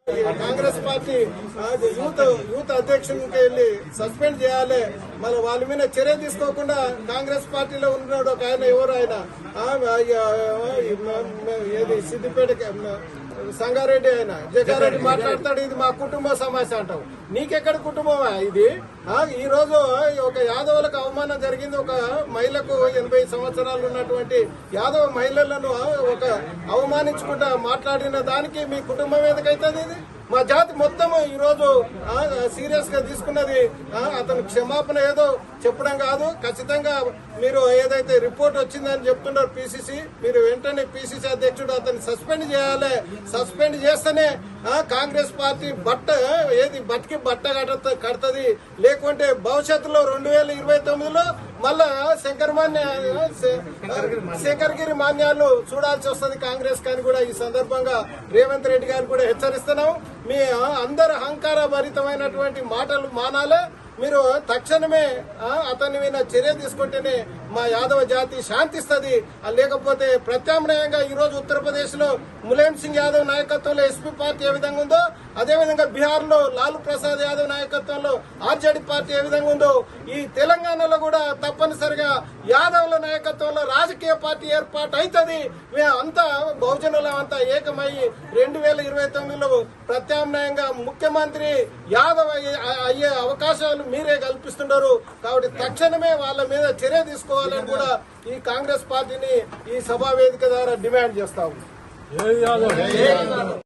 Congress party youth అధ్యక్షునికి వెళ్ళి suspend చేయాలి. మరి వాళ్ళ మీద చర్య తీసుకోకుండా కాంగ్రెస్ పార్టీలో ఉన్నాడు ఒక ఆయన, ఎవరు ఆయన ఏది సిద్దిపేట సంగారెడ్డి, ఆయన జగ్గారెడ్డి మాట్లాడతాడు, ఇది మా కుటుంబ సమస్య అంటావు. నీకెక్కడ కుటుంబమా ఇది? ఈ రోజు ఒక యాదవులకు అవమానం జరిగింది. ఒక మహిళకు 80 సంవత్సరాలు ఉన్నటువంటి యాదవ మహిళలను ఒక అవమానించుకుంటా మాట్లాడిన దానికి మీ కుటుంబం ఎందుకైతుంది? ఇది మా జాతి మొత్తం ఈ రోజు సీరియస్ గా తీసుకున్నది. అతను క్షమాపణ ఏదో చెప్పడం కాదు, ఖచ్చితంగా మీరు ఏదైతే రిపోర్ట్ వచ్చిందని చెప్తున్నారు పిసిసి, మీరు వెంటనే పిసిసి అధ్యక్షుడు అతన్ని సస్పెండ్ చేయాలి. సస్పెండ్ చేస్తేనే కాంగ్రెస్ పార్టీ బతికి బట్ట కడుతుంది. లేకుంటే భవిష్యత్తులో 2029లో మళ్ళా శంకరగిరి మాన్యాలు చూడాల్సి వస్తుంది కాంగ్రెస్ కానీ కూడా ఈ సందర్భంగా రేవంత్ రెడ్డి గారు కూడా హెచ్చరిస్తున్నాం. మీ అందరు అహంకార భరితమైనటువంటి మాటలు మానాలే. మీరు తక్షణమే అతని మీద చర్య తీసుకుంటేనే మా యాదవ జాతి శాంతిస్తుంది. లేకపోతే ప్రత్యామ్నాయంగా ఈ రోజు ఉత్తరప్రదేశ్ లో ములాయం సింగ్ యాదవ్ నాయకత్వంలో ఎస్పీ పార్టీ ఏ విధంగా ఉందో, అదేవిధంగా బీహార్ లో లాలూ ప్రసాద్ యాదవ్ నాయకత్వంలో ఆర్జేడీ పార్టీ ఏ విధంగా ఉందో, ఈ తెలంగాణలో కూడా తప్పనిసరిగా యాదవ్ల నాయకత్వంలో రాజకీయ పార్టీ ఏర్పాటు అవుతుంది. అంతా బహుజనుల అంతా ఏకమై 2029లో ప్రత్యామ్నాయంగా ముఖ్యమంత్రి యాదవ్ అయ్యే అవకాశాలు మీరే కల్పిస్తున్నారు. కాబట్టి తక్షణమే వాళ్ళ మీద చర్య తీసుకోవాలని కూడా ఈ కాంగ్రెస్ పార్టీని ఈ సభా వేదిక ద్వారా డిమాండ్ చేస్తాము.